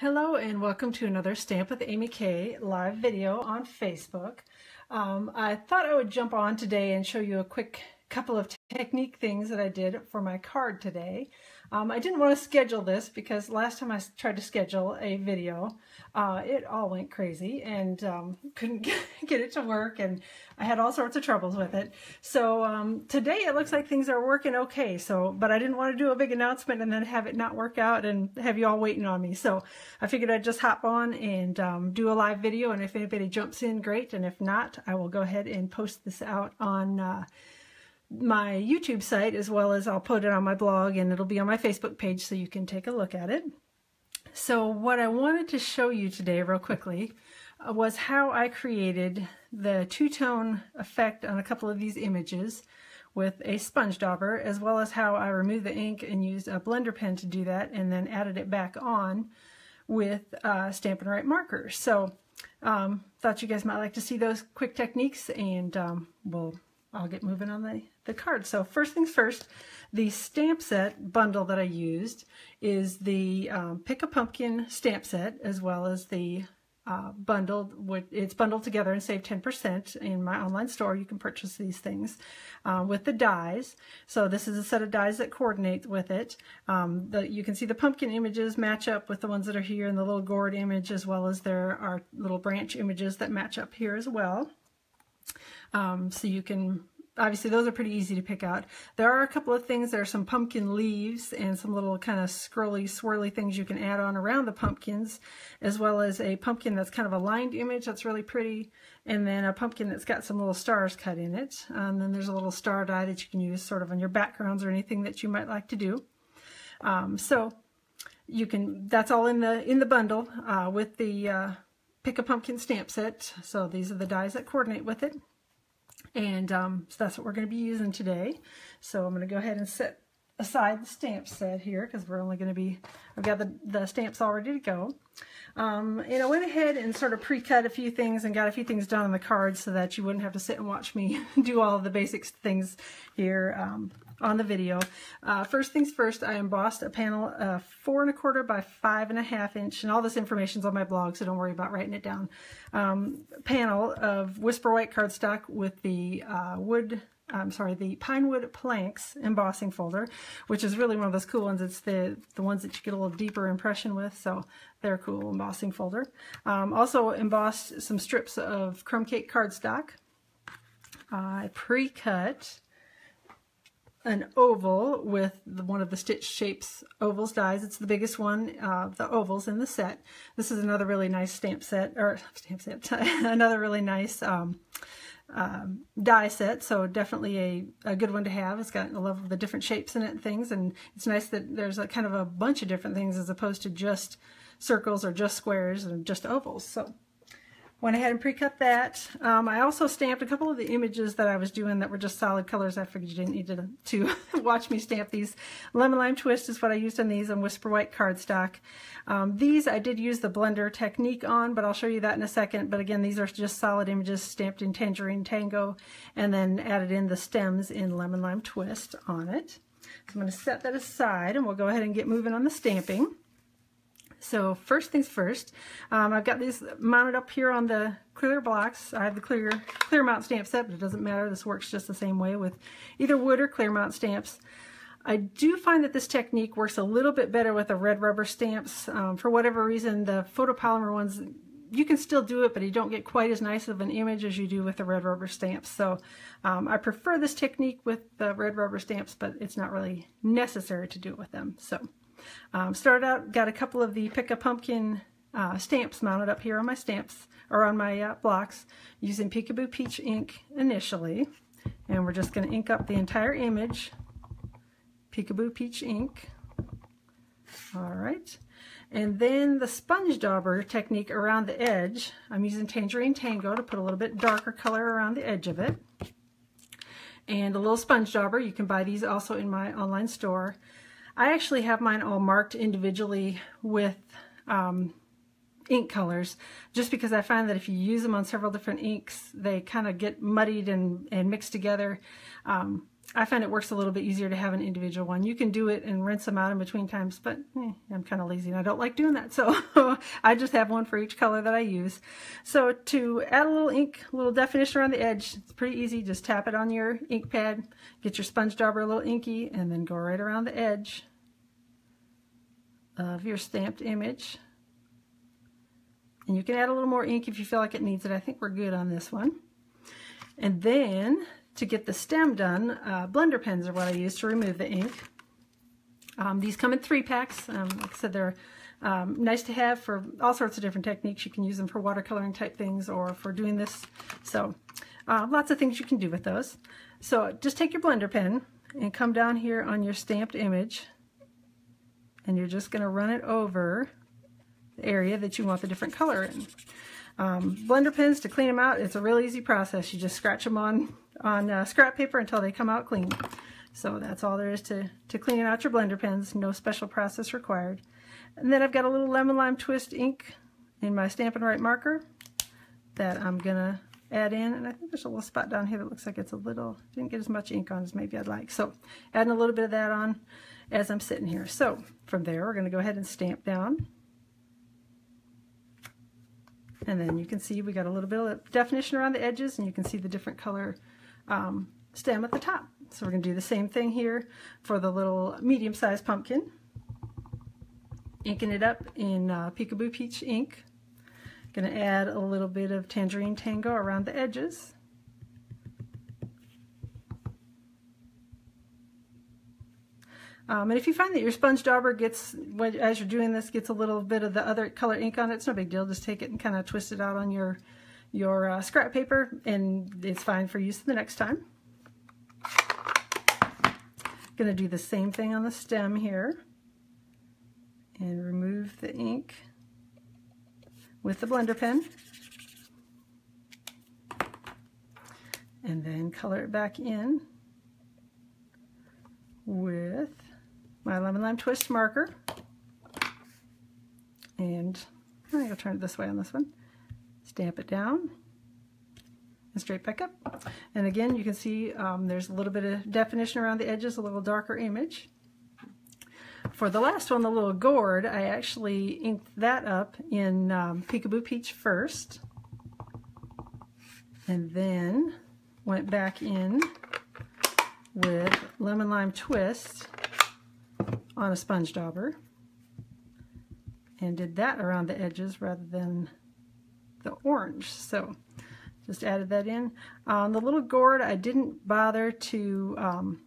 Hello and welcome to another Stamp with Amy K live video on Facebook. I thought I would jump on today and show you a quick couple of technique things that I did for my card today. I didn't want to schedule this because last time I tried to schedule a video, it all went crazy and couldn't get it to work, and I had all sorts of troubles with it. So today it looks like things are working okay. But I didn't want to do a big announcement and then have it not work out and have you all waiting on me. So I figured I'd just hop on and do a live video, and if anybody jumps in, great, and if not, I will go ahead and post this out on my YouTube site, as well as I'll put it on my blog, and it'll be on my Facebook page so you can take a look at it. So what I wanted to show you today real quickly was how I created the two-tone effect on a couple of these images with a sponge dauber, as well as how I removed the ink and used a blender pen to do that, and then added it back on with Stampin' Write markers. So thought you guys might like to see those quick techniques, and I'll get moving on the card. So first things first, the stamp set bundle that I used is the Pick a Pumpkin stamp set, as well as the it's bundled together and save 10% in my online store. You can purchase these things with the dies. So this is a set of dies that coordinate with it. You can see the pumpkin images match up with the ones that are here, and the little gourd image, as well as there are little branch images that match up here as well. So you can, obviously those are pretty easy to pick out. There are a couple of things, there are some pumpkin leaves and some little kind of scrolly, swirly things you can add on around the pumpkins, as well as a pumpkin that's kind of a lined image that's really pretty, and then a pumpkin that's got some little stars cut in it. And then there's a little star die that you can use sort of on your backgrounds or anything that you might like to do. So you can, that's all in the bundle with the Pick a Pumpkin stamp set. So these are the dies that coordinate with it. And so that's what we're going to be using today. So I'm going to go ahead and set aside the stamp set here, because we're only going to be, I've got the stamps all ready to go. And I went ahead and sort of pre-cut a few things and got a few things done on the card so that you wouldn't have to sit and watch me do all of the basic things here on the video. First things first, I embossed a panel of 4 1/4 by 5 1/2 inch, and all this information's on my blog, so don't worry about writing it down. Panel of Whisper White cardstock with the the Pine Wood Planks embossing folder, which is really one of those cool ones. It's the ones that you get a little deeper impression with, so they're a cool embossing folder. Also embossed some strips of Crumb Cake cardstock. I pre-cut an oval with one of the Stitch Shapes ovals dies. It's the biggest one, the ovals in the set. This is another really nice another really nice die set, so definitely a good one to have. It's got a lot of the different shapes in it and things, and it's nice that there's a kind of a bunch of different things as opposed to just circles or just squares and just ovals. So went ahead and pre-cut that. I also stamped a couple of the images that I was doing that were just solid colors. I figured you didn't need to watch me stamp these. Lemon Lime Twist is what I used on these on Whisper White cardstock. These I did use the blender technique on, but I'll show you that in a second. But again, these are just solid images stamped in Tangerine Tango, and then added in the stems in Lemon Lime Twist on it. So I'm going to set that aside, and we'll go ahead and get moving on the stamping. So first things first, I've got these mounted up here on the clear blocks. I have the clear mount stamp set, but it doesn't matter. This works just the same way with either wood or clear mount stamps. I do find that this technique works a little bit better with the red rubber stamps. For whatever reason, the photopolymer ones, you can still do it, but you don't get quite as nice of an image as you do with the red rubber stamps. So I prefer this technique with the red rubber stamps, but it's not really necessary to do it with them. So started out, got a couple of the Pick a Pumpkin stamps mounted up here on my stamps, or on my blocks, using Peekaboo Peach ink initially. And we're just going to ink up the entire image, Peekaboo Peach ink. Alright. And then the sponge dauber technique around the edge, I'm using Tangerine Tango to put a little bit darker color around the edge of it. And a little sponge dauber, you can buy these also in my online store. I actually have mine all marked individually with ink colors, just because I find that if you use them on several different inks, they kind of get muddied and mixed together. I find it works a little bit easier to have an individual one. You can do it and rinse them out in between times, but I'm kind of lazy and I don't like doing that. So I just have one for each color that I use. So to add a little ink, a little definition around the edge, it's pretty easy. Just tap it on your ink pad, get your sponge dauber a little inky, and then go right around the edge of your stamped image. And you can add a little more ink if you feel like it needs it. I think we're good on this one. And then to get the stem done, blender pens are what I use to remove the ink. These come in 3-packs. Like I said, they're nice to have for all sorts of different techniques. You can use them for watercoloring type things or for doing this. So lots of things you can do with those. So just take your blender pen and come down here on your stamped image, and you're just going to run it over the area that you want the different color in. Blender pens, to clean them out, it's a real easy process. You just scratch them on scrap paper until they come out clean. So that's all there is to cleaning out your blender pens. No special process required. And then I've got a little lemon lime twist ink in my Stampin' Write marker that I'm gonna add in, and I think there's a little spot down here that looks like it's a little, didn't get as much ink on as maybe I'd like. So adding a little bit of that on as I'm sitting here. So from there we're gonna go ahead and stamp down. And then you can see we got a little bit of definition around the edges, and you can see the different color stem at the top. So we're going to do the same thing here for the little medium-sized pumpkin. Inking it up in Peekaboo Peach ink. Going to add a little bit of Tangerine Tango around the edges. And if you find that your sponge dauber gets, as you're doing this, gets a little bit of the other color ink on it, it's no big deal. Just take it and kind of twist it out on your scrap paper, and it's fine for use the next time. Going to do the same thing on the stem here and remove the ink with the blender pen, and then color it back in with my lemon lime twist marker. And I'm going to turn it this way on this one. Stamp it down and straight back up. And again, you can see there's a little bit of definition around the edges, a little darker image. For the last one, the little gourd, I actually inked that up in Peekaboo Peach first, and then went back in with lemon lime twist on a sponge dauber and did that around the edges rather than the orange. So just added that in. On the little gourd, I didn't bother to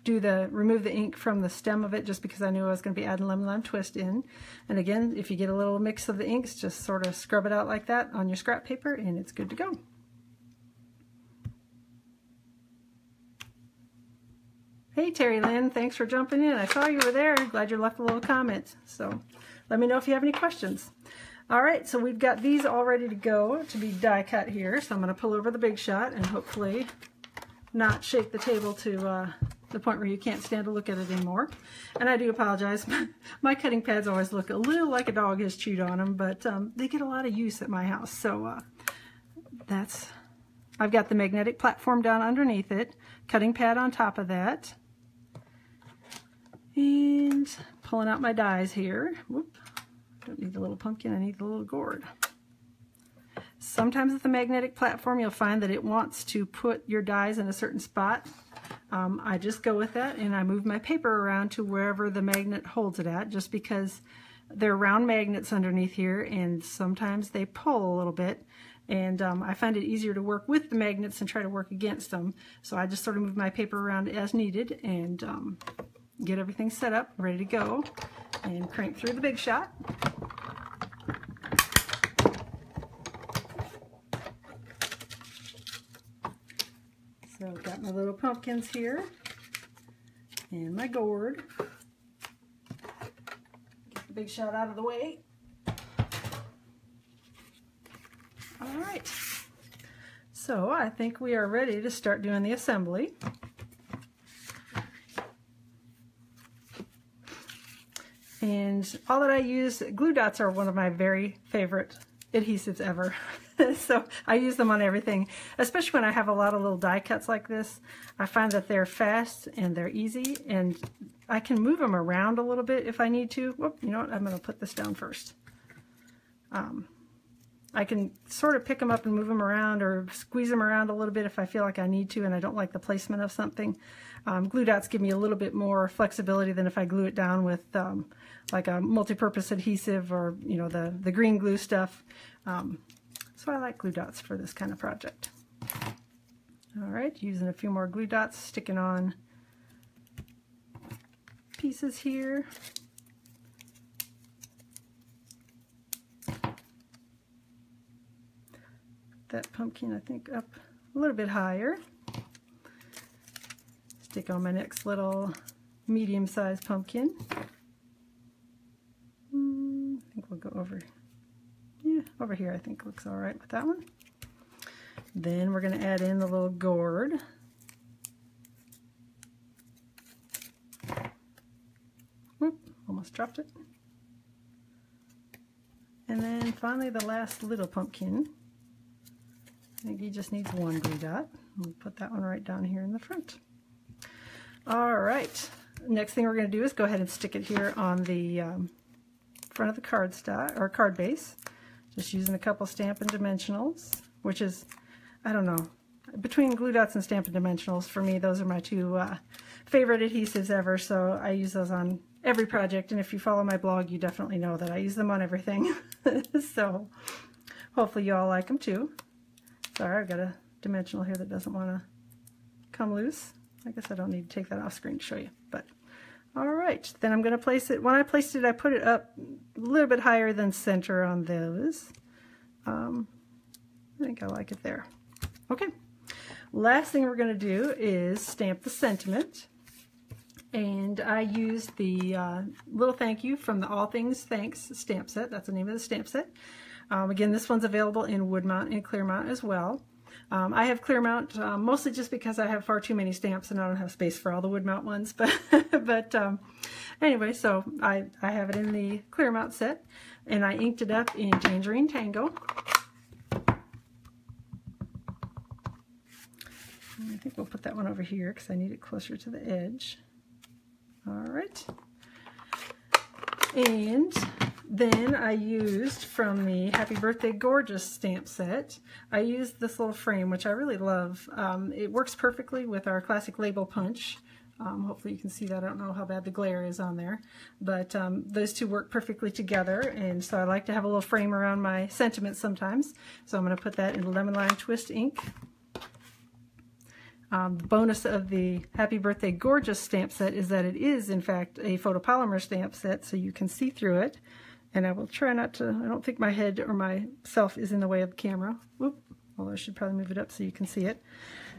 remove the ink from the stem of it, just because I knew I was going to be adding lemon lime twist in. And again, if you get a little mix of the inks, just sort of scrub it out like that on your scrap paper and it's good to go. Hey Terry Lynn, thanks for jumping in. I saw you were there. Glad you left a little comment. So let me know if you have any questions. All right, so we've got these all ready to go to be die cut here. So I'm going to pull over the Big Shot and hopefully not shake the table to the point where you can't stand to look at it anymore. And I do apologize. My cutting pads always look a little like a dog has chewed on them, but they get a lot of use at my house. So I've got the magnetic platform down underneath it, cutting pad on top of that, and pulling out my dies here. Whoop. Don't need the little pumpkin, I need the little gourd. Sometimes with the magnetic platform, you'll find that it wants to put your dies in a certain spot. I just go with that and I move my paper around to wherever the magnet holds it at, just because they're round magnets underneath here and sometimes they pull a little bit, and I find it easier to work with the magnets than try to work against them. So I just sort of move my paper around as needed and get everything set up, ready to go, and crank through the Big Shot. So I've got my little pumpkins here and my gourd. Get the Big Shot out of the way. All right, so I think we are ready to start doing the assembly. And all that I use, glue dots are one of my very favorite adhesives ever. So I use them on everything, especially when I have a lot of little die cuts like this. I find that they're fast and they're easy, and I can move them around a little bit if I need to. Whoop, you know what, I'm going to put this down first. I can sort of pick them up and move them around or squeeze them around a little bit if I feel like I need to and I don't like the placement of something. Glue dots give me a little bit more flexibility than if I glue it down with like a multi-purpose adhesive or, you know, the green glue stuff. So I like glue dots for this kind of project. All right, using a few more glue dots, sticking on pieces here. That pumpkin, I think, up a little bit higher. Stick on my next little medium-sized pumpkin. I think we'll go over, yeah, over here I think looks all right with that one. Then we're going to add in the little gourd. Whoop, almost dropped it. And then finally the last little pumpkin. I think he just needs one glue dot. We'll put that one right down here in the front. All right, next thing we're going to do is go ahead and stick it here on the front of the cardstock or card base. Just using a couple Stampin' Dimensionals, which is, I don't know, between glue dots and Stampin' Dimensionals, for me, those are my two favorite adhesives ever, so I use those on every project, and if you follow my blog, you definitely know that I use them on everything. So hopefully you all like them too. Sorry, I've got a dimensional here that doesn't want to come loose. I guess I don't need to take that off screen to show you, but all right. Then I'm going to place it, when I placed it, I put it up a little bit higher than center on those. I think I like it there. Okay. Last thing we're going to do is stamp the sentiment. And I used the little thank you from the All Things Thanks stamp set. That's the name of the stamp set. Again, this one's available in wood mount and clear mount as well. I have clear mount mostly just because I have far too many stamps and I don't have space for all the wood mount ones. But anyway, so I have it in the clear mount set, and I inked it up in Tangerine Tango. And I think we'll put that one over here because I need it closer to the edge. All right. And then I used from the Happy Birthday Gorgeous stamp set, I used this little frame, which I really love. It works perfectly with our classic label punch. Hopefully you can see that. I don't know how bad the glare is on there, but those two work perfectly together, and so I like to have a little frame around my sentiments sometimes. So I'm going to put that in Lemon Lime Twist ink. The bonus of the Happy Birthday Gorgeous stamp set is that it is, in fact, a photopolymer stamp set, so you can see through it. And I will try not to, I don't think my head or myself is in the way of the camera. Whoop, although I should probably move it up so you can see it.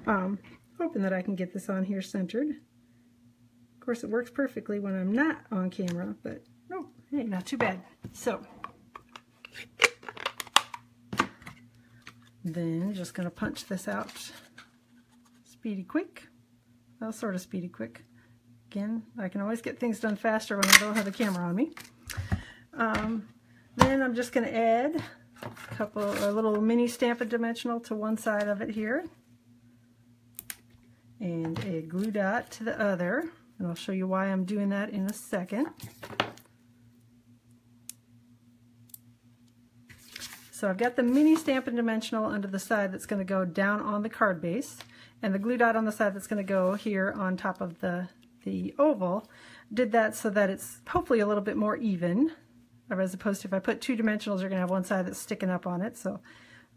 Hoping that I can get this on here centered. Of course, it works perfectly when I'm not on camera, but no, hey, not too bad. So, then just going to punch this out speedy quick. Well, sort of speedy quick. Again, I can always get things done faster when I don't have a camera on me. Then I'm just going to add a little mini Stampin' Dimensional to one side of it here, and a glue dot to the other, and I'll show you why I'm doing that in a second. So I've got the mini Stampin' Dimensional under the side that's going to go down on the card base, and the glue dot on the side that's going to go here on top of the oval. Did that so that it's hopefully a little bit more even, as opposed to if I put two dimensionals, you're going to have one side that's sticking up on it. So,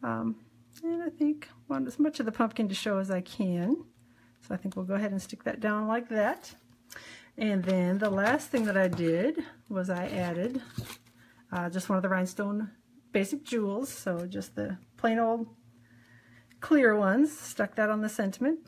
and I think I want as much of the pumpkin to show as I can. So I think we'll go ahead and stick that down like that. And then the last thing that I did was I added just one of the rhinestone basic jewels. So just the plain old clear ones. Stuck that on the sentiment.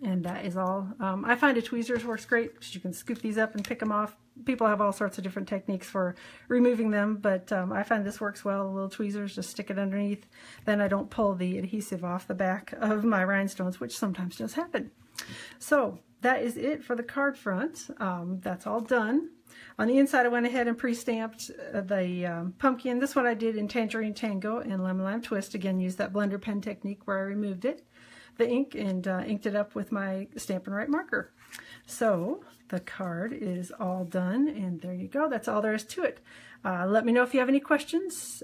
And that is all. I find a tweezers works great because you can scoop these up and pick them off. People have all sorts of different techniques for removing them, but I find this works well. The little tweezers, just stick it underneath. Then I don't pull the adhesive off the back of my rhinestones, which sometimes does happen. So that is it for the card front. That's all done. On the inside, I went ahead and pre-stamped the pumpkin. This one I did in Tangerine Tango and Lemon Lime Twist. Again, used that blender pen technique where I removed the ink and inked it up with my Stampin' Right marker. So the card is all done, and there you go. That's all there is to it. Let me know if you have any questions.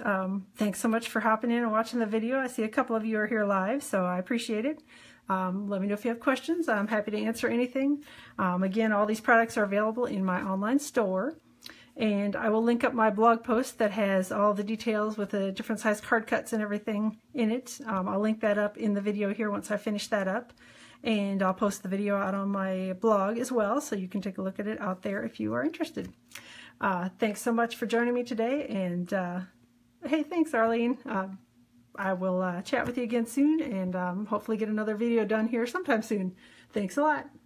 Thanks so much for hopping in and watching the video. I see a couple of you are here live, so I appreciate it. Let me know if you have questions. I'm happy to answer anything. Again, all these products are available in my online store. And I will link up my blog post that has all the details with the different size card cuts and everything in it. I'll link that up in the video here once I finish that up. And I'll post the video out on my blog as well, so you can take a look at it out there if you are interested. Thanks so much for joining me today. And hey, thanks, Arlene. I will chat with you again soon, and hopefully get another video done here sometime soon. Thanks a lot.